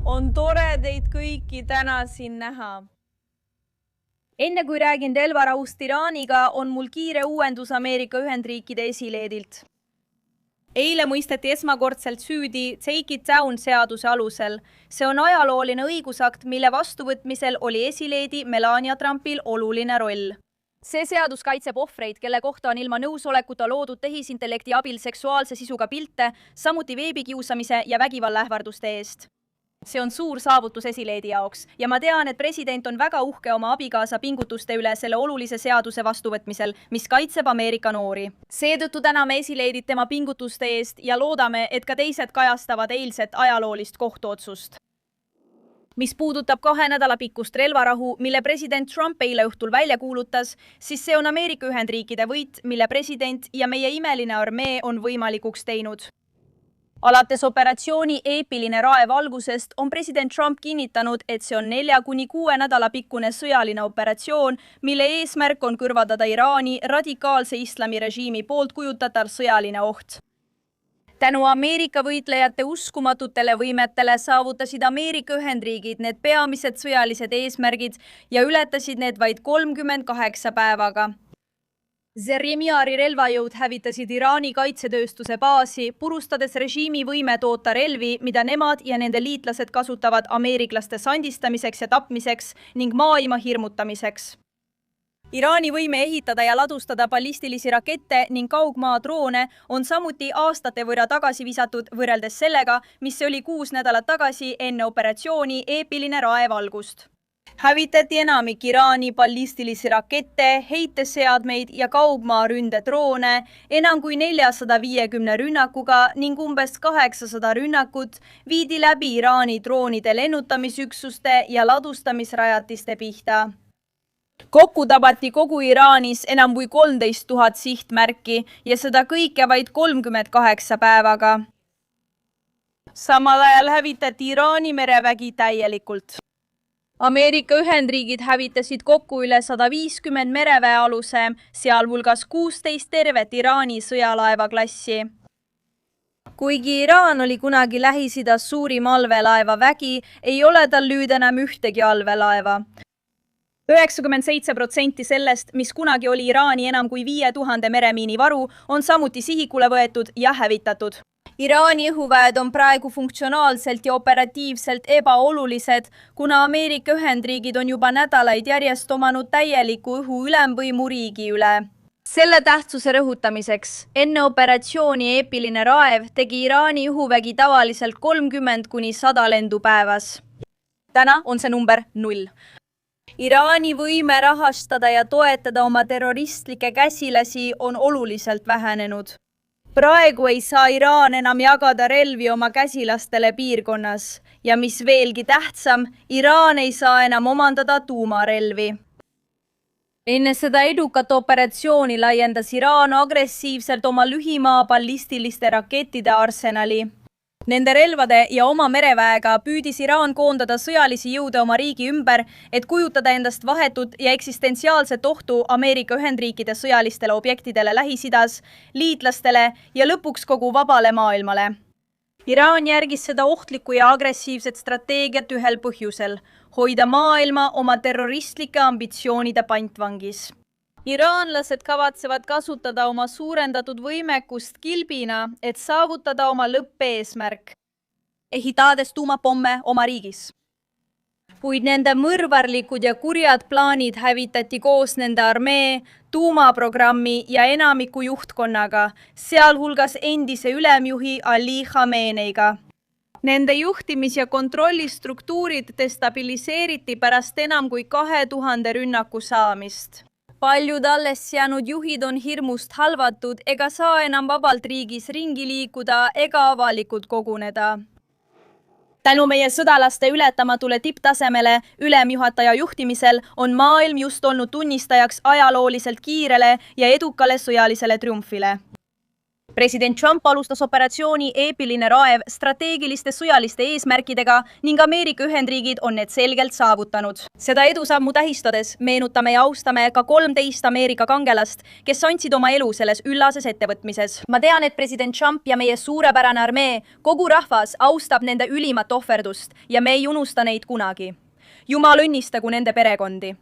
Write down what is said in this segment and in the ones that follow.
On tore teid kõiki täna siin näha. Enne kui räägin relvarahust Iraaniga, on mul kiire uuendus Ameerika Ühendriikide esileedilt. Eile mõisteti esmakordselt süüdi Take It Down seaduse alusel. See on ajalooline õigusakt, mille vastuvõtmisel oli esileedi Melania Trumpil oluline roll. See seadus kaitseb ohvreid, kelle kohta on ilma nõusolekuta loodud tehisintellekti abil seksuaalse sisuga pilte, samuti veebikiusamise ja vägivallaähvarduste eest. See on suur saavutus esileedi jaoks ja ma tean, et president on väga uhke oma abikaasa pingutuste üle selle olulise seaduse vastuvõtmisel, mis kaitseb Ameerika noori. Seetõttu täname esileedit tema pingutuste eest ja loodame, et ka teised kajastavad eilset ajaloolist kohtuotsust. Mis puudutab 2 nädala pikkust relvarahu, mille president Trump eile õhtul välja kuulutas, siis see on Ameerika Ühendriikide võit, mille president ja meie imeline armee on võimalikuks teinud. Alates operatsiooni eepiline raev algusest on president Trump kinnitanud, et see on 4–6 nädala pikkune sõjaline operatsioon, mille eesmärk on kõrvaldada Iraani radikaalse islami režiimi poolt kujutatav sõjaline oht. Tänu Ameerika võitlejate uskumatutele võimetele saavutasid Ameerika Ühendriigid need peamised sõjalised eesmärgid ja ületasid need vaid 38 päevaga. Zerrimiari relvajõud hävitasid Iraani kaitsetööstuse baasi, purustades režiimi võime toota relvi, mida nemad ja nende liitlased kasutavad ameeriklaste sandistamiseks ja tapmiseks ning maailma hirmutamiseks. Iraani võime ehitada ja ladustada ballistilisi rakette ning kaugmaadroone on samuti aastate võrra tagasi visatud võrreldes sellega, mis oli 6 nädalat tagasi enne operatsiooni eepiline raev algust. Hävitati enamik Iraani ballistilisi rakette, heiteseadmeid ja kaugmaaründedroone enam kui 450 rünnakuga ning umbes 800 rünnakut viidi läbi Iraani droonide lennutamisüksuste ja ladustamisrajatiste pihta. Kokku tabati kogu Iraanis enam kui 13 000 sihtmärki ja seda kõike vaid 38 päevaga. Samal ajal hävitati Iraani merevägi täielikult. Ameerika Ühendriigid hävitasid kokku üle 150 mereväealuse, sealhulgas 16 tervet Iraani sõjalaeva klassi. Kuigi Iraan oli kunagi Lähis-Idas suurim allveelaeva vägi, ei ole tal nüüd enam ühtegi allveelaeva. 97% sellest, mis kunagi oli Iraani enam kui 5000 meremiini varu, on samuti sihikule võetud ja hävitatud. Iraani õhuväed on praegu funktsionaalselt ja operatiivselt ebaolulised, kuna Ameerika Ühendriigid on juba nädalaid järjest omanud täieliku õhu ülemvõimu riigi üle. Selle tähtsuse rõhutamiseks, enne operatsiooni eepiline raev tegi Iraani õhuvägi tavaliselt 30–100 lendu päevas. Täna on see number 0. Iraani võime rahastada ja toetada oma terroristlikke käsilasi on oluliselt vähenenud. Praegu ei saa Iraan enam jagada relvi oma käsilastele piirkonnas ja mis veelgi tähtsam, Iraan ei saa enam omandada tuumarelvi. Enne seda edukat operatsiooni laiendas Iraan agressiivselt oma lühimaa ballistiliste rakettide arsenali. Nende relvade ja oma mereväega püüdis Iraan koondada sõjalisi jõude oma riigi ümber, et kujutada endast vahetut ja eksistentsiaalset ohtu Ameerika Ühendriikide sõjalistele objektidele Lähis-Idas, liitlastele ja lõpuks kogu vabale maailmale. Iraan järgis seda ohtlikku ja agressiivset strateegiat ühel põhjusel – hoida maailma oma terroristlike ambitsioonide pantvangis. Iraanlased kavatsevad kasutada oma suurendatud võimekust kilbina, et saavutada oma lõppeesmärk, ehitades tuumapomme oma riigis. Kuid nende mõrvarlikud ja kurjad plaanid hävitati koos nende armee, tuumaprogrammi ja enamiku juhtkonnaga, sealhulgas endise ülemjuhi Ali Khameneiga. Nende juhtimis- ja kontrollistruktuurid destabiliseeriti pärast enam kui 2000 rünnaku saamist. Paljud alles jäänud juhid on hirmust halvatud ega saa enam vabalt riigis ringi liikuda ega avalikult koguneda. Tänu meie sõdalaste ületamatule tipptasemele ülemjuhataja juhtimisel on maailm just olnud tunnistajaks ajalooliselt kiirele ja edukale sõjalisele triumfile. President Trump alustas operatsiooni Eepiline raev strateegiliste sõjaliste eesmärkidega ning Ameerika Ühendriigid on need selgelt saavutanud. Seda edusammu tähistades meenutame ja austame ka 13 Ameerika kangelast, kes andsid oma elu selles üllases ettevõtmises. Ma tean, et president Trump ja meie suurepärane armee, kogu rahvas austab nende ülimat ohverdust ja me ei unusta neid kunagi. Jumal õnnistagu nende perekondi.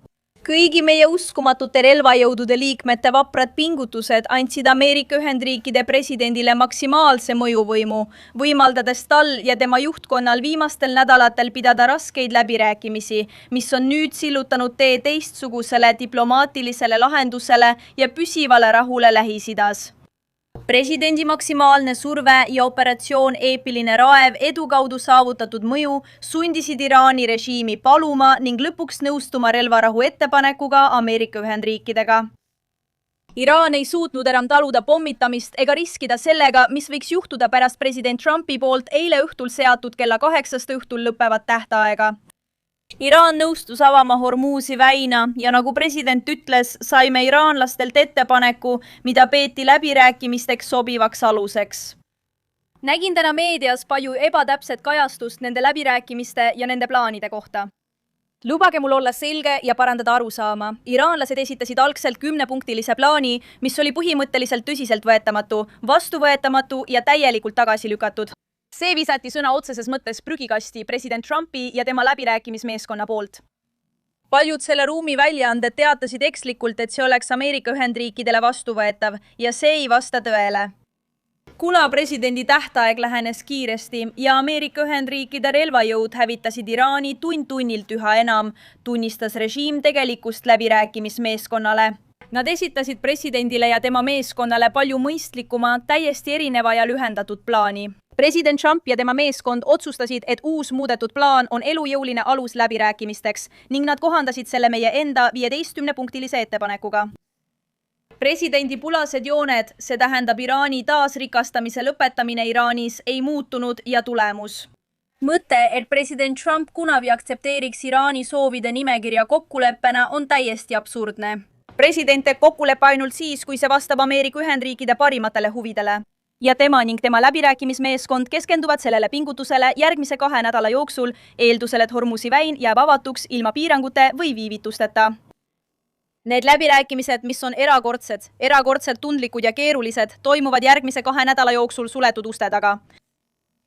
Kõigi meie uskumatute relvajõudude liikmete vaprad pingutused andsid Ameerika Ühendriikide presidendile maksimaalse mõjuvõimu, võimaldades tal ja tema juhtkonnal viimastel nädalatel pidada raskeid läbirääkimisi, mis on nüüd sillutanud tee teistsugusele diplomaatilisele lahendusele ja püsivale rahule Lähis-Idas. Presidendi maksimaalne surve ja operatsioon Eepiline raev edu kaudu saavutatud mõju sundisid Iraani režiimi paluma ning lõpuks nõustuma relvarahu ettepanekuga Ameerika Ühendriikidega. Iraan ei suutnud enam taluda pommitamist ega riskida sellega, mis võiks juhtuda pärast president Trumpi poolt eile õhtul seatud kella 8 õhtul lõppevat tähtaega. Iraan nõustus avama Hormuzi väina ja nagu president ütles, saime iraanlastelt ettepaneku, mida peeti läbirääkimisteks sobivaks aluseks. Nägin täna meedias palju ebatäpset kajastust nende läbirääkimiste ja nende plaanide kohta. Lubage mul olla selge ja parandada arusaama. Iraanlased esitasid algselt 10-punktilise plaani, mis oli põhimõtteliselt tõsiseltvõetamatu, vastuvõetamatu ja täielikult tagasi lükatud. See visati sõna otseses mõttes prügikasti president Trumpi ja tema läbirääkimismeeskonna poolt. Paljud selle ruumi väljaanded teatasid ekslikult, et see oleks Ameerika Ühendriikidele vastuvõetav ja see ei vasta tõele. Kuna presidendi tähtaeg lähenes kiiresti ja Ameerika Ühendriikide relvajõud hävitasid Iraani tund-tunnilt üha enam, tunnistas režiim tegelikust läbirääkimismeeskonnale. Nad esitasid presidendile ja tema meeskonnale palju mõistlikuma, täiesti erineva ja lühendatud plaani. President Trump ja tema meeskond otsustasid, et uus muudetud plaan on elujõuline alus läbirääkimisteks ning nad kohandasid selle meie enda 15-punktilise ettepanekuga. Presidendi pulased jooned, see tähendab Iraani taasrikastamise lõpetamine Iraanis, ei muutunud ja tulemus. Mõte, et president Trump kunagi aktsepteeriks Iraani soovide nimekirja kokkuleppena, on täiesti absurdne. President teeb kokkuleppe ainult siis, kui see vastab Ameerika Ühendriikide parimatele huvidele. Ja tema ning tema läbirääkimismeeskond keskenduvad sellele pingutusele järgmise 2 nädala jooksul, eeldusel, et Hormuzi väin jääb avatuks ilma piirangute või viivitusteta. Need läbirääkimised, mis on erakordselt tundlikud ja keerulised, toimuvad järgmise 2 nädala jooksul suletud uste taga.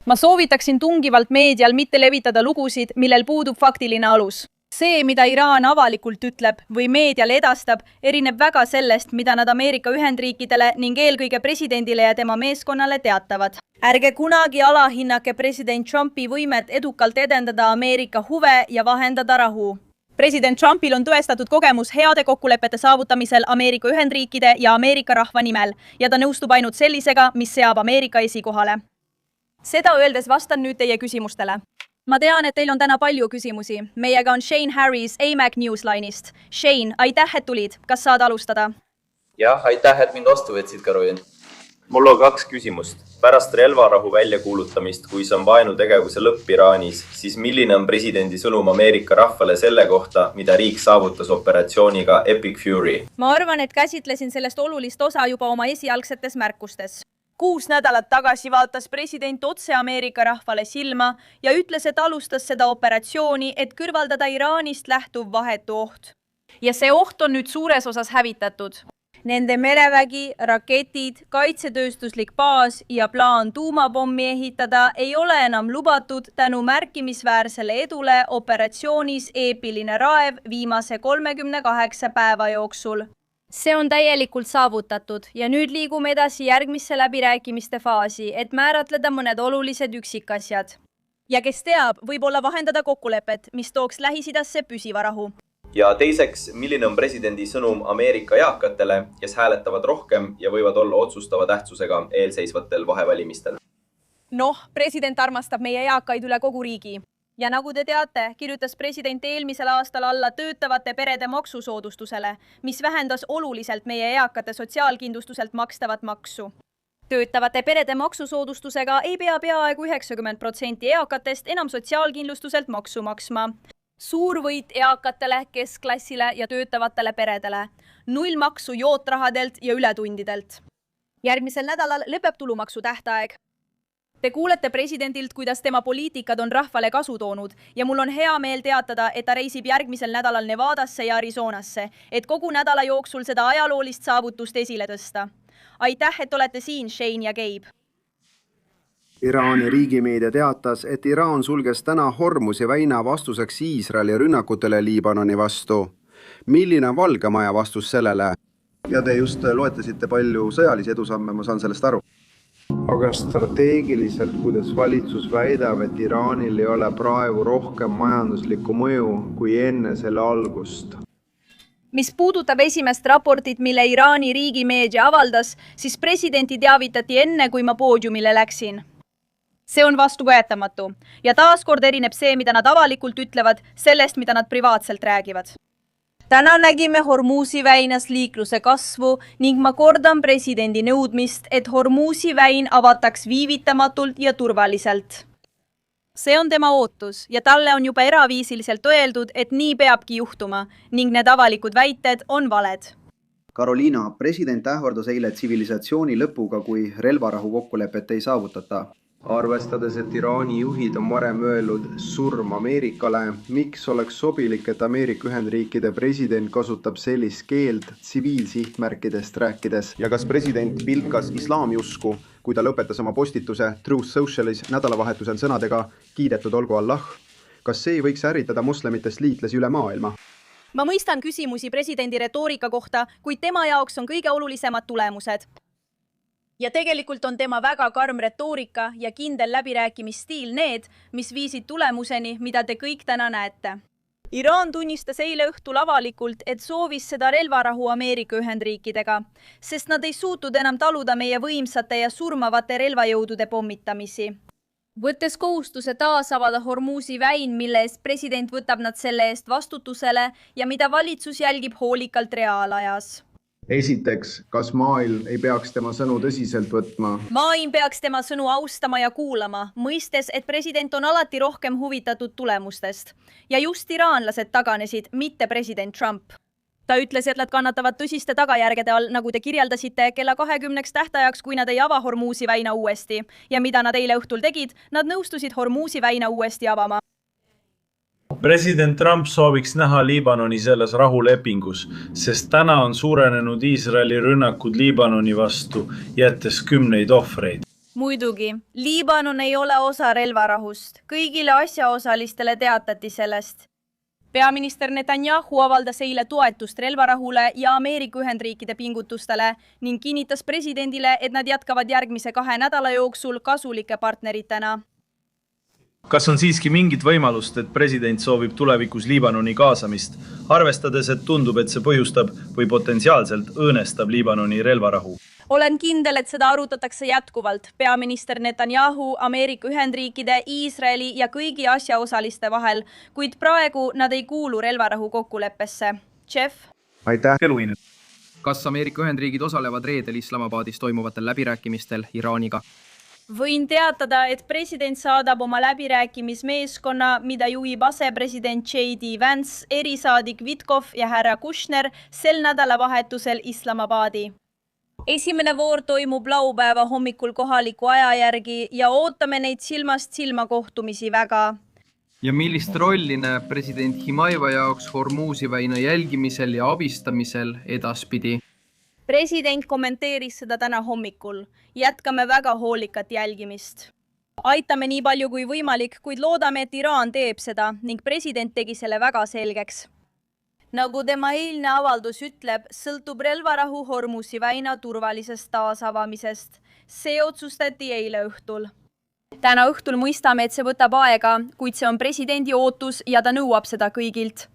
Ma soovitaksin tungivalt meedial mitte levitada lugusid, millel puudub faktiline alus. See, mida Iraan avalikult ütleb või meediale edastab, erineb väga sellest, mida nad Ameerika Ühendriikidele ning eelkõige presidendile ja tema meeskonnale teatavad. Ärge kunagi alahinnake president Trumpi võimet edukalt edendada Ameerika huve ja vahendada rahu. President Trumpil on tõestatud kogemus heade kokkulepete saavutamisel Ameerika Ühendriikide ja Ameerika rahva nimel ja ta nõustub ainult sellisega, mis seab Ameerika esikohale. Seda öeldes vastan nüüd teie küsimustele. Ma tean, et teil on täna palju küsimusi. Meiega on Shane Harris AMAC Newsline'ist. Shane, aitäh, et tulid. Kas saad alustada? Jah, aitäh, et mind vastu võtsid, Karuin. Mul on 2 küsimust. Pärast relvarahu väljakuulutamist, kui see on vaenutegevuse lõpp Iraanis, siis milline on presidendi sõnum Ameerika rahvale selle kohta, mida riik saavutas operatsiooniga Epic Fury? Ma arvan, et käsitlesin sellest olulist osa juba oma esialgsetes märkustes. 6 nädalat tagasi vaatas president otse Ameerika rahvale silma ja ütles, et alustas seda operatsiooni, et kõrvaldada Iraanist lähtuv vahetu oht. Ja see oht on nüüd suures osas hävitatud. Nende merevägi, raketid, kaitsetööstuslik baas ja plaan tuumapommi ehitada ei ole enam lubatud tänu märkimisväärsele edule operatsioonis Eepiline raev viimase 38 päeva jooksul. See on täielikult saavutatud ja nüüd liigume edasi järgmisse läbirääkimiste faasi, et määratleda mõned olulised üksikasjad. Ja kes teab, võib-olla vahendada kokkulepet, mis tooks Lähis-Idasse püsiva rahu. Ja teiseks, milline on presidendi sõnum Ameerika eakatele, kes hääletavad rohkem ja võivad olla otsustava tähtsusega eelseisvatel vahevalimistel? President armastab meie eakaid üle kogu riigi. Ja nagu te teate, kirjutas president eelmisel aastal alla töötavate perede maksusoodustusele, mis vähendas oluliselt meie eakate sotsiaalkindlustuselt makstavat maksu. Töötavate perede maksusoodustusega ei pea peaaegu 90% eakatest enam sotsiaalkindlustuselt maksu maksma. Suur võit eakatele, keskklassile ja töötavatele peredele. 0 maksu jootrahadelt ja ületundidelt. Järgmisel nädalal lõpeb tulumaksu tähtaeg. Te kuulete presidendilt, kuidas tema poliitikad on rahvale kasu toonud ja mul on hea meel teatada, et ta reisib järgmisel nädalal Nevadasse ja Arizonasse, et kogu nädala jooksul seda ajaloolist saavutust esile tõsta. Aitäh, et olete siin, Shane ja Gabe. Iraani riigimeedia teatas, et Iraan sulges täna Hormuzi väina vastuseks Iisraeli rünnakutele Liibanoni vastu. Milline on Valge Maja vastus sellele? Ja te just loetlesite palju sõjalisi edusamme, ma saan sellest aru. Aga strateegiliselt, kuidas valitsus väidab, et Iraanil ei ole praegu rohkem majanduslikku mõju kui enne selle algust. Mis puudutab esimest raportit, mille Iraani riigimeedia avaldas, siis presidenti teavitati enne, kui ma poodiumile läksin. See on vastuvõetamatu ja taaskord erineb see, mida nad avalikult ütlevad, sellest, mida nad privaatselt räägivad. Täna nägime Hormuzi väinas liikluse kasvu ning ma kordan presidendi nõudmist, et Hormuzi väin avataks viivitamatult ja turvaliselt. See on tema ootus ja talle on juba eraviisiliselt öeldud, et nii peabki juhtuma ning need avalikud väited on valed. Karoliina, president ähvardas eile tsivilisatsiooni lõpuga, kui relvarahu kokkulepet ei saavutata. Arvestades, et Iraani juhid on varem öelnud surm Ameerikale, miks oleks sobilik, et Ameerika Ühendriikide president kasutab sellist keeld tsiviilsihtmärkidest rääkides? Ja kas president pilkas islaamiusku, kui ta lõpetas oma postituse Truth Socialis nädalavahetusel sõnadega kiidetud olgu Allah? Kas see võiks ärritada moslemitest liitlasi üle maailma? Ma mõistan küsimusi presidendi retoorika kohta, kuid tema jaoks on kõige olulisemad tulemused. Ja tegelikult on tema väga karm retoorika ja kindel läbirääkimisstiil need, mis viisid tulemuseni, mida te kõik täna näete. Iraan tunnistas eile õhtul avalikult, et soovis seda relvarahu Ameerika Ühendriikidega, sest nad ei suutnud enam taluda meie võimsate ja surmavate relvajõudude pommitamisi. Võttes kohustuse taas avada Hormuzi väin, mille eest president võtab nad selle eest vastutusele ja mida valitsus jälgib hoolikalt reaalajas. Esiteks, kas maailm ei peaks tema sõnu tõsiselt võtma? Maailm peaks tema sõnu austama ja kuulama, mõistes, et president on alati rohkem huvitatud tulemustest. Ja just iraanlased taganesid, mitte president Trump. Ta ütles, et nad kannatavad tõsiste tagajärgede all, nagu te kirjeldasite, kella 20 tähtajaks, kui nad ei ava Hormuzi väina uuesti. Ja mida nad eile õhtul tegid, nad nõustusid Hormuzi väina uuesti avama. President Trump sooviks näha Liibanoni selles rahulepingus, sest täna on suurenenud Iisraeli rünnakud Liibanoni vastu, jättes 10 ohvreid. Muidugi, Liibanon ei ole osa relvarahust. Kõigile asjaosalistele teatati sellest. Peaminister Netanyahu avaldas eile toetust relvarahule ja Ameerika Ühendriikide pingutustele ning kinnitas presidendile, et nad jätkavad järgmise 2 nädala jooksul kasulike partneritena. Kas on siiski mingit võimalust, et president soovib tulevikus Liibanoni kaasamist, arvestades, et tundub, et see põhjustab või potentsiaalselt õõnestab Liibanoni relvarahu? Olen kindel, et seda arutatakse jätkuvalt peaminister Netanyahu, Ameerika Ühendriikide, Iisraeli ja kõigi asjaosaliste vahel, kuid praegu nad ei kuulu relvarahu kokkuleppesse. Jeff? Aitäh! Kas Ameerika Ühendriigid osalevad reedel Islamabadis toimuvatel läbirääkimistel Iraaniga? Võin teatada, et president saadab oma läbirääkimismeeskonna, mida juhib asepresident J.D. Vance, erisaadik Vitkov ja härra Kushner sel nädalavahetusel Islamabadi. Esimene voor toimub laupäeva hommikul kohaliku aja järgi ja ootame neid silmast silma kohtumisi väga. Ja millist rolli näeb president Himaiva jaoks Hormuzi väina jälgimisel ja abistamisel edaspidi? President kommenteeris seda täna hommikul. Jätkame väga hoolikat jälgimist. Aitame nii palju kui võimalik, kuid loodame, et Iraan teeb seda ning president tegi selle väga selgeks. Nagu tema eilne avaldus ütleb, sõltub relvarahu Hormuzi väina turvalisest taasavamisest. See otsustati eile õhtul. Täna õhtul mõistame, et see võtab aega, kuid see on presidendi ootus ja ta nõuab seda kõigilt.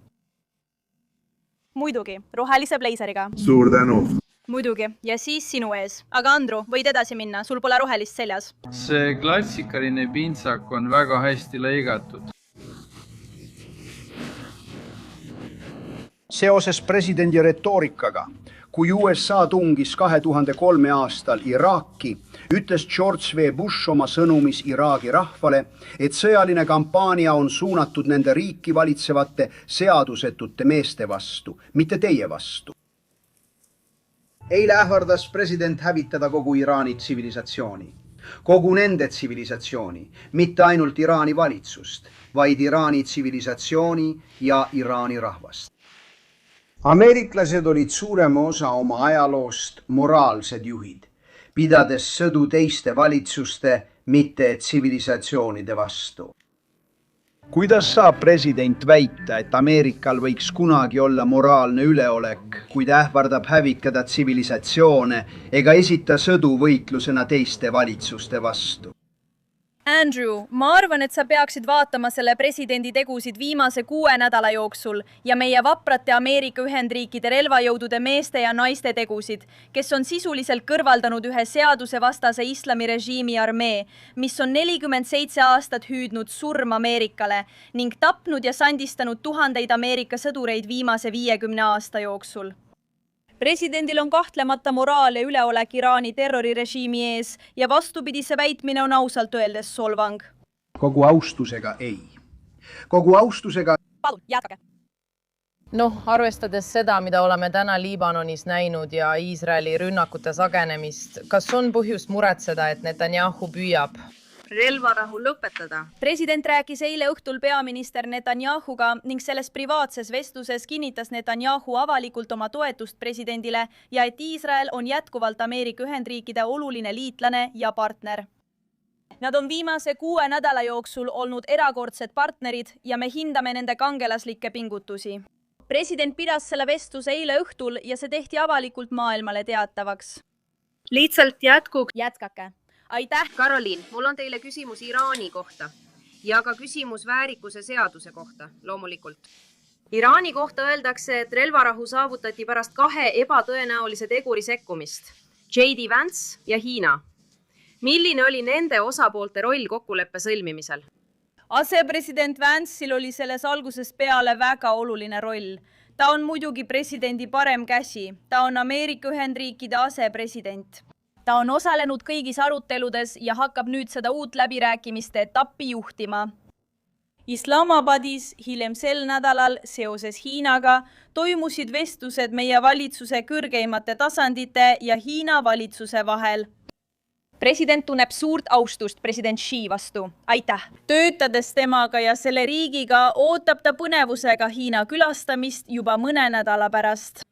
Muidugi, rohelise bleiseriga. Suur tänu! Muidugi, ja siis sinu ees. Aga Andru, võid edasi minna, sul pole rohelist seljas. See klassikaline pintsak on väga hästi lõigatud. Seoses presidendi retoorikaga, kui USA tungis 2003 aastal Iraaki, ütles George W. Bush oma sõnumis Iraagi rahvale, et sõjaline kampaania on suunatud nende riiki valitsevate seadusetute meeste vastu, mitte teie vastu. Eile ähvardas president hävitada kogu Iraani tsivilisatsiooni. Kogu nende tsivilisatsiooni, mitte ainult Iraani valitsust, vaid Iraani tsivilisatsiooni ja Iraani rahvast. Ameeriklased olid suurema osa oma ajaloost moraalsed juhid, pidades sõdu teiste valitsuste, mitte tsivilisatsioonide vastu. Kuidas saab president väita, et Ameerikal võiks kunagi olla moraalne üleolek, kuid ähvardab hävikada tsivilisatsioone ega esita sõdu võitlusena teiste valitsuste vastu? Andrew, ma arvan, et sa peaksid vaatama selle presidendi tegusid viimase 6 nädala jooksul ja meie vaprate Ameerika Ühendriikide relvajõudude meeste ja naiste tegusid, kes on sisuliselt kõrvaldanud ühe seadusevastase islamirežiimi armee, mis on 47 aastat hüüdnud surm Ameerikale ning tapnud ja sandistanud tuhandeid Ameerika sõdureid viimase 50 aasta jooksul. Presidendil on kahtlemata moraal ja üleolek Iraani terrorirežiimi ees ja vastupidise väitmine on ausalt öeldes solvang. Kogu austusega ei. Kogu austusega... Palun, jätkake. Arvestades seda, mida oleme täna Liibanonis näinud ja Iisraeli rünnakute sagenemist, kas on põhjust muretseda, et Netanyahu püüab relvarahu lõpetada? President rääkis eile õhtul peaminister Netanyahuga ning selles privaatses vestluses kinnitas Netanyahu avalikult oma toetust presidendile ja et Iisrael on jätkuvalt Ameerika Ühendriikide oluline liitlane ja partner. Nad on viimase 6 nädala jooksul olnud erakordsed partnerid ja me hindame nende kangelaslikke pingutusi. President pidas selle vestluse eile õhtul ja see tehti avalikult maailmale teatavaks. Lihtsalt Jätkake. Aitäh! Karoliin, mul on teile küsimus Iraani kohta ja ka küsimus väärikuse seaduse kohta, loomulikult. Iraani kohta öeldakse, et relvarahu saavutati pärast 2 ebatõenäolise teguri sekkumist, J.D. Vance ja Hiina. Milline oli nende osapoolte roll kokkuleppe sõlmimisel? Asepresident Vance'il oli selles algusest peale väga oluline roll. Ta on muidugi presidendi parem käsi. Ta on Ameerika Ühendriikide asepresident. Ta on osalenud kõigis aruteludes ja hakkab nüüd seda uut läbirääkimiste etappi juhtima. Islamabadis hiljem sel nädalal seoses Hiinaga toimusid vestlused meie valitsuse kõrgeimate tasandite ja Hiina valitsuse vahel. President tunneb suurt austust president Xi vastu. Aitäh! Töötades temaga ja selle riigiga ootab ta põnevusega Hiina külastamist juba mõne nädala pärast.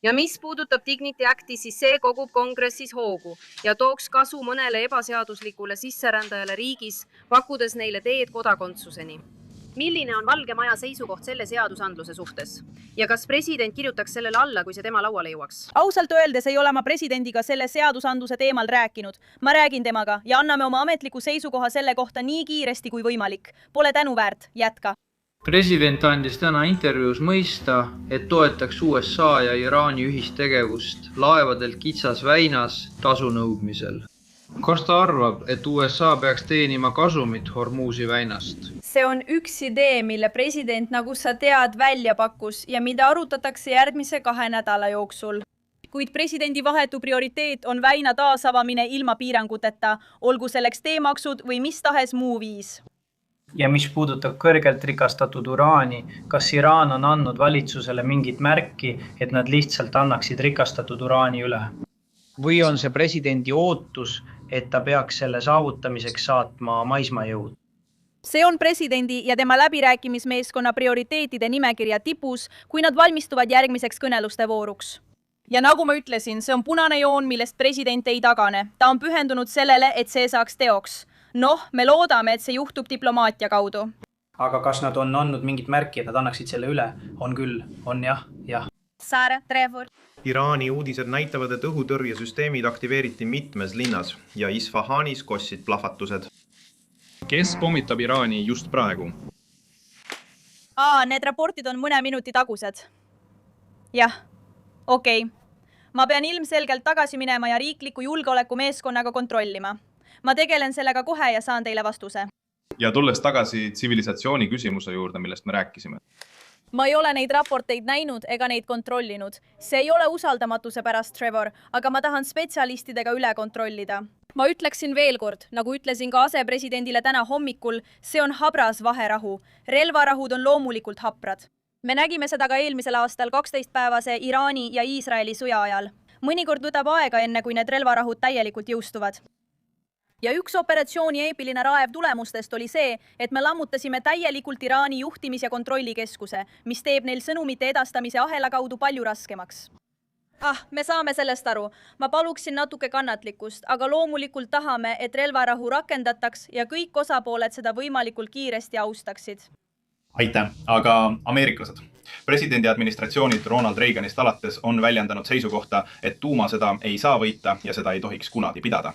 Ja mis puudutab Dignity Acti, siis see kogub kongressis hoogu ja tooks kasu mõnele ebaseaduslikule sisserändajale riigis, pakkudes neile teed kodakondsuseni. Milline on Valge Maja seisukoht selle seadusandluse suhtes? Ja kas president kirjutaks sellele alla, kui see tema lauale jõuaks? Ausalt öeldes ei ole ma presidendiga selle seadusandluse teemal rääkinud. Ma räägin temaga ja anname oma ametliku seisukoha selle kohta nii kiiresti kui võimalik. Pole tänuväärt. Jätka. President andis täna intervjuus mõista, et toetaks USA ja Iraani ühistegevust laevadel Kitsas väinas tasu nõudmisel. Kas ta arvab, et USA peaks teenima kasumit Hormuzi väinast? See on üks idee, mille president, nagu sa tead, välja pakkus ja mida arutatakse järgmise 2 nädala jooksul. Kuid presidendi vahetu prioriteet on väina taasavamine ilma piiranguteta, olgu selleks teemaksud või mis tahes muu viis. Ja mis puudutab kõrgelt rikastatud uraani, kas Iraan on andnud valitsusele mingit märki, et nad lihtsalt annaksid rikastatud uraani üle? Või on see presidendi ootus, et ta peaks selle saavutamiseks saatma maismaajõud? See on presidendi ja tema läbirääkimismeeskonna prioriteetide nimekirja tipus, kui nad valmistuvad järgmiseks kõneluste vooruks. Ja nagu ma ütlesin, see on punane joon, millest president ei tagane. Ta on pühendunud sellele, et see saaks teoks. Me loodame, et see juhtub diplomaatia kaudu. Aga kas nad on andnud mingit märki, et nad annaksid selle üle? On küll, on jah. Saare, Trevor. Iraani uudised näitavad, et õhutõrjesüsteemid aktiveeriti mitmes linnas ja Isfahanis kostsid plahvatused. Kes pommitab Iraani just praegu? Need raportid on mõne minuti tagused. Jah, okei. Ma pean ilmselgelt tagasi minema ja riikliku julgeoleku meeskonnaga kontrollima. Ma tegelen sellega kohe ja saan teile vastuse. Ja tulles tagasi tsivilisatsiooni küsimuse juurde, millest me rääkisime. Ma ei ole neid raporteid näinud ega neid kontrollinud. See ei ole usaldamatuse pärast, Trevor, aga ma tahan spetsialistidega üle kontrollida. Ma ütleksin veel kord, nagu ütlesin ka asepresidendile täna hommikul, see on habras vaherahu. Relvarahud on loomulikult haprad. me nägime seda ka eelmisel aastal 12-päevase Iraani ja Iisraeli sõja ajal. Mõnikord võtab aega enne, kui need relvarahud täielikult jõustuvad. Ja üks operatsiooni eepiline raev tulemustest oli see, et me lammutasime täielikult Iraani juhtimis- ja kontrollikeskuse, mis teeb neil sõnumite edastamise ahela kaudu palju raskemaks. Me saame sellest aru. Ma paluksin natuke kannatlikkust, aga loomulikult tahame, et relvarahu rakendataks ja kõik osapooled seda võimalikult kiiresti austaksid. Aitäh, aga ameeriklased. Presidendi administratsioonid Ronald Reaganist alates on väljendanud seisukohta, et tuumasõda ei saa võita ja seda ei tohiks kunagi pidada.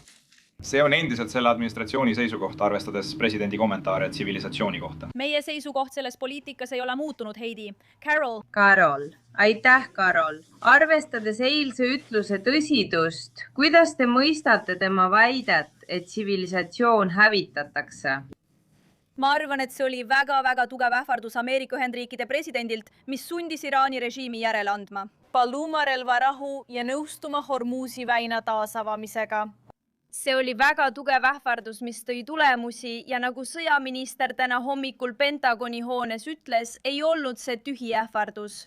See on endiselt selle administratsiooni seisukoht, arvestades presidendi kommentaare tsivilisatsiooni kohta. Meie seisukoht selles poliitikas ei ole muutunud, Heidi. Karol, aitäh, Karol. Arvestades eilse ütluse tõsidust, kuidas te mõistate tema väidet, et tsivilisatsioon hävitatakse? Ma arvan, et see oli väga-väga tugev ähvardus Ameerika Ühendriikide presidendilt, mis sundis Iraani režiimi järele andma. Paluma relvarahu ja nõustuma Hormuzi väina taasavamisega. See oli väga tugev ähvardus, mis tõi tulemusi ja nagu sõjaminister täna hommikul Pentagoni hoones ütles, ei olnud see tühi ähvardus.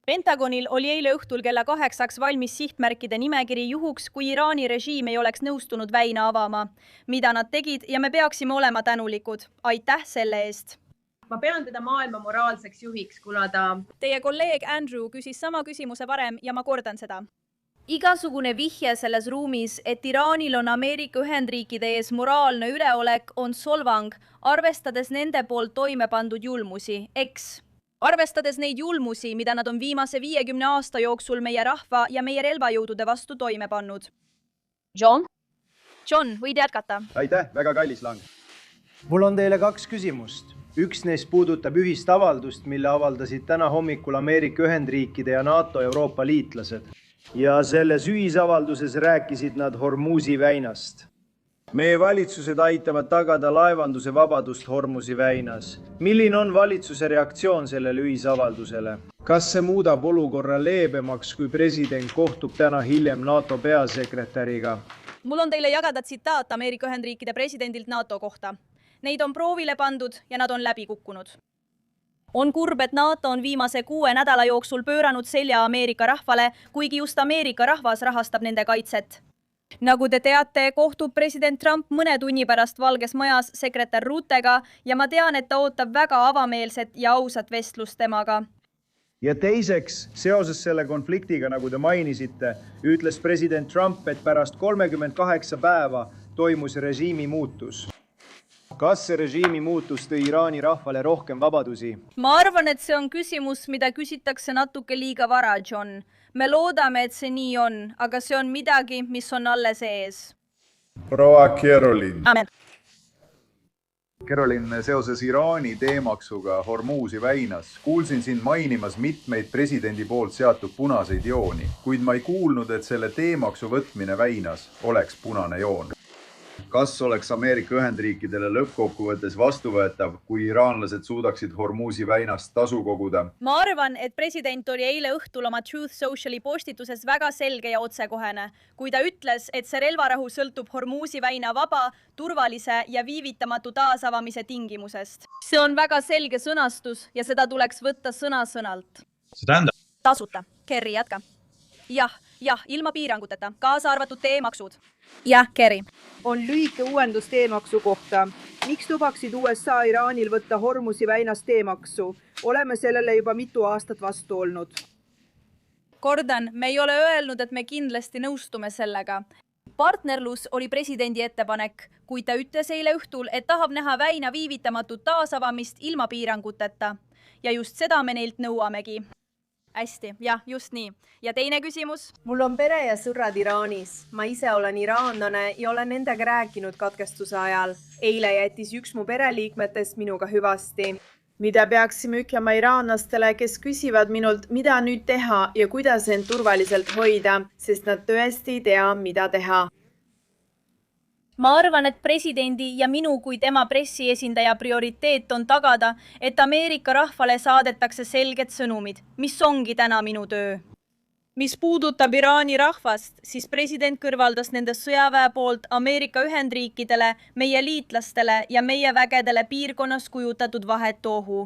Pentagonil oli eile õhtul kella 8 valmis sihtmärkide nimekiri juhuks, kui Iraani režiim ei oleks nõustunud väina avama, mida nad tegid ja me peaksime olema tänulikud. Aitäh selle eest. Ma pean teda maailma moraalseks juhiks, kuna ta... Teie kolleeg Andrew küsis sama küsimuse varem ja ma kordan seda. Igasugune vihje selles ruumis, et Iraanil on Ameerika Ühendriikide ees moraalne üleolek, on solvang, arvestades nende poolt toime pandud julmusi, Arvestades neid julmusi, mida nad on viimase 50 aasta jooksul meie rahva ja meie relvajõudude vastu toime pannud. John, võid jätkata. Aitäh, väga kallis lang. Mul on teile 2 küsimust. Üks neist puudutab ühist avaldust, mille avaldasid täna hommikul Ameerika Ühendriikide ja NATO Euroopa liitlased. Ja selles ühisavalduses rääkisid nad Hormuzi väinast. Meie valitsused aitavad tagada laevanduse vabadust Hormuzi väinas. Milline on valitsuse reaktsioon sellele ühisavaldusele? Kas see muudab olukorra leebemaks, kui president kohtub täna hiljem NATO peasekretäriga? Mul on teile jagada tsitaat Ameerika Ühendriikide presidendilt NATO kohta. Neid on proovile pandud ja nad on läbi kukkunud. On kurb, et NATO on viimase 6 nädala jooksul pööranud selja Ameerika rahvale, kuigi just Ameerika rahvas rahastab nende kaitset. Nagu te teate, kohtub president Trump mõne tunni pärast Valges Majas sekretär Ruttega ja ma tean, et ta ootab väga avameelset ja ausat vestlust temaga. Ja teiseks, seoses selle konfliktiga, nagu te mainisite, ütles president Trump, et pärast 38 päeva toimus režiimi muutus. Kas see režiimi muutus tõi Iraani rahvale rohkem vabadusi? Ma arvan, et see on küsimus, mida küsitakse natuke liiga vara, John. Me loodame, et see nii on, aga see on midagi, mis on alles ees. Proua Kerolin. Amen. Kerolin, seoses Iraani teemaksuga Hormuzi väinas kuulsin sind mainimas mitmeid presidendi poolt seatud punaseid jooni, kuid ma ei kuulnud, et selle teemaksu võtmine väinas oleks punane joon. Kas oleks Ameerika Ühendriikidele lõppkokkuvõttes vastuvõetav, kui iraanlased suudaksid Hormuzi väinast tasu koguda? Ma arvan, et president oli eile õhtul oma Truth Sociali postituses väga selge ja otsekohene, kui ta ütles, et see relvarahu sõltub Hormuzi väina vaba, turvalise ja viivitamatu taasavamise tingimusest. See on väga selge sõnastus ja seda tuleks võtta sõna-sõnalt. See tähendab? Tasuta. Kerry, jätka. Jah, ilma piiranguteta, kaasa arvatud teemaksud. Jah, Kerry. On lühike uuendus teemaksu kohta. Miks lubaksid USA Iraanil võtta Hormuzi väinas teemaksu? Oleme sellele juba mitu aastat vastu olnud. Kordan, me ei ole öelnud, et me kindlasti nõustume sellega. Partnerlus oli presidendi ettepanek, kui ta ütles eile õhtul, et tahab näha väina viivitamatut taasavamist ilma piiranguteta. Ja just seda me neilt nõuamegi. Hästi, jah, just nii. Ja teine küsimus? Mul on pere ja sõrrad Iraanis. Ma ise olen iraanlane ja olen nendega rääkinud katkestuse ajal. Eile jättis üks mu pereliikmetest minuga hüvasti. Mida peaksime ütlema iraanlastele, kes küsivad minult, mida nüüd teha ja kuidas end turvaliselt hoida, sest nad tõesti ei tea, mida teha. Ma arvan, et presidendi ja minu kui tema pressiesindaja prioriteet on tagada, et Ameerika rahvale saadetakse selged sõnumid, mis ongi täna minu töö. Mis puudutab Iraani rahvast, siis president kõrvaldas nende sõjaväe poolt Ameerika Ühendriikidele, meie liitlastele ja meie vägedele piirkonnas kujutatud vahetu ohu.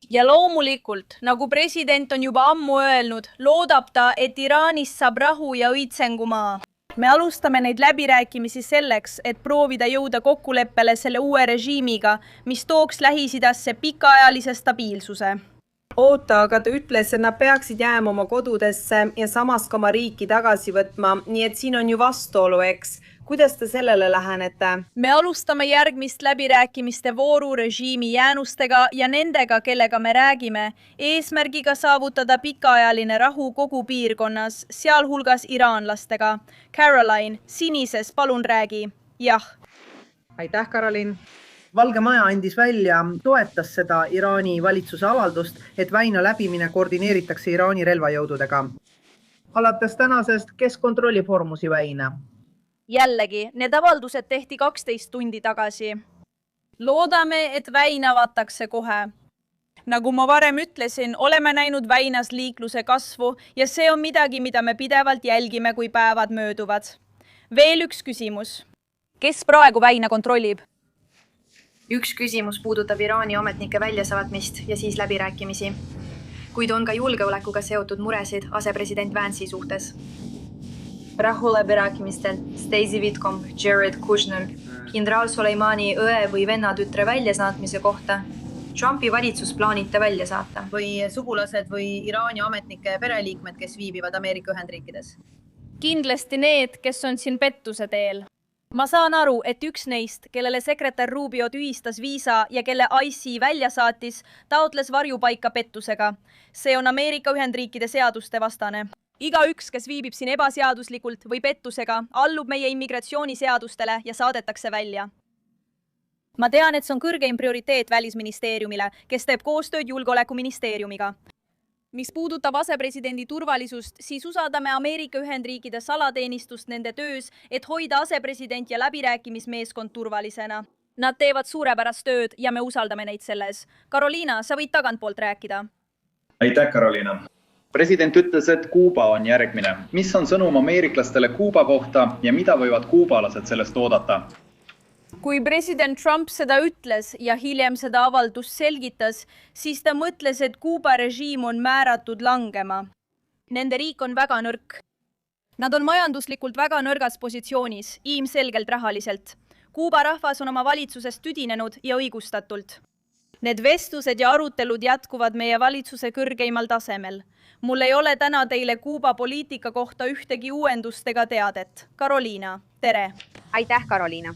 ja loomulikult, nagu president on juba ammu öelnud, loodab ta, et Iraanist saab rahu ja õitsengumaa. Me alustame neid läbirääkimisi selleks, et proovida jõuda kokkuleppele selle uue režiimiga, mis tooks Lähis-Idasse pikaajalise stabiilsuse. Oota, aga ta ütles, et nad peaksid jääma oma kodudesse ja samas ka oma riiki tagasi võtma, nii et siin on ju vastuolu, eks? Kuidas te sellele lähenete? Me alustame järgmist läbirääkimiste vooru režiimi jäänustega ja nendega, kellega me räägime, eesmärgiga saavutada pikaajaline rahu kogu piirkonnas, sealhulgas iraanlastega. Caroline, sinises, palun räägi. Jah. Aitäh, Karolin. Valge Maja andis välja, toetas seda Iraani valitsuse avaldust, et väina läbimine koordineeritakse Iraani relvajõududega. Alates tänasest, kes kontrollib Hormuzi väina? Jällegi, need avaldused tehti 12 tundi tagasi. Loodame, et väin avatakse kohe. Nagu ma varem ütlesin, oleme näinud väinas liikluse kasvu ja see on midagi, mida me pidevalt jälgime, kui päevad mööduvad. Veel üks küsimus. Kes praegu väina kontrollib? Üks küsimus puudutab Iraani ametnike väljasaatmist ja siis läbirääkimisi. Kuid on ka julgeolekuga seotud muresid asepresident Vance'i suhtes. Rahuläbirääkimistel Stacey Whitcomb, Jared Kushner, kindral Soleimani õe või venna tütre väljasaatmise kohta. Trumpi valitsus plaanite välja saata. Või sugulased või Iraani ametnike pereliikmed, kes viibivad Ameerika Ühendriikides? Kindlasti need, kes on siin pettuse teel. Ma saan aru, et üks neist, kellele sekretär Rubio tühistas viisa ja kelle IC välja saatis, taotles varjupaika pettusega. See on Ameerika Ühendriikide seaduste vastane. Igaüks, kes viibib siin ebaseaduslikult või pettusega, allub meie immigratsiooniseadustele ja saadetakse välja. Ma tean, et see on kõrgeim prioriteet välisministeeriumile, kes teeb koostööd julgeolekuministeeriumiga. Mis puudutab asepresidendi turvalisust, siis usaldame Ameerika Ühendriikide salateenistust nende töös, et hoida asepresident ja läbirääkimismeeskond turvalisena. Nad teevad suurepärast tööd ja me usaldame neid selles. Karoliina, sa võid tagantpoolt rääkida. Aitäh, Karoliina. President ütles, et Kuuba on järgmine. Mis on sõnum ameeriklastele Kuuba kohta ja mida võivad kuubalased sellest oodata? Kui president Trump seda ütles ja hiljem seda avaldust selgitas, siis ta mõtles, et Kuuba režiim on määratud langema. Nende riik on väga nõrk. Nad on majanduslikult väga nõrgas positsioonis, ilmselgelt rahaliselt. Kuuba rahvas on oma valitsusest tüdinenud ja õigustatult. Need vestlused ja arutelud jätkuvad meie valitsuse kõrgeimal tasemel. Mul ei ole täna teile Kuuba poliitika kohta ühtegi uuendustega teadet. Karoliina, tere! Aitäh, Karoliina!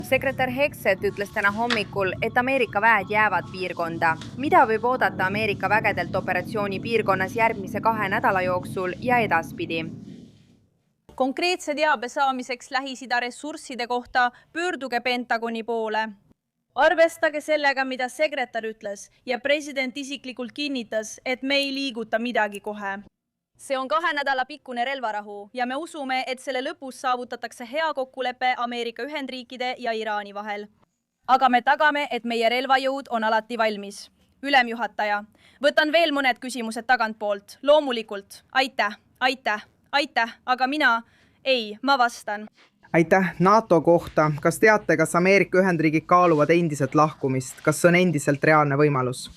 Sekretär Hexet ütles täna hommikul, et Ameerika väed jäävad piirkonda. Mida võib oodata Ameerika vägedelt operatsiooni piirkonnas järgmise 2 nädala jooksul ja edaspidi? Konkreetse teabe saamiseks Lähis-Ida ressursside kohta pöörduge Pentagoni poole. Arvestage sellega, mida sekretär ütles ja president isiklikult kinnitas, et me ei liiguta midagi kohe. See on 2 nädala pikkune relvarahu ja me usume, et selle lõpus saavutatakse hea kokkulepe Ameerika Ühendriikide ja Iraani vahel. Aga me tagame, et meie relvajõud on alati valmis. Ülemjuhataja, võtan veel mõned küsimused tagantpoolt. Loomulikult, aitäh, aga mina ma vastan. Aitäh NATO kohta. Kas teate, kas Ameerika Ühendriigid kaaluvad endiselt lahkumist? Kas see on endiselt reaalne võimalus?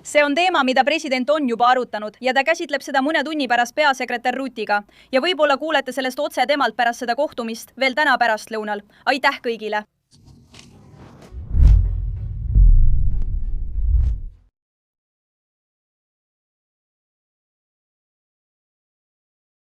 See on teema, mida president on juba arutanud ja ta käsitleb seda mõne tunni pärast peasekretär Rutiga. Ja võib-olla kuulete sellest otse temalt pärast seda kohtumist veel täna pärastlõunal. Aitäh kõigile!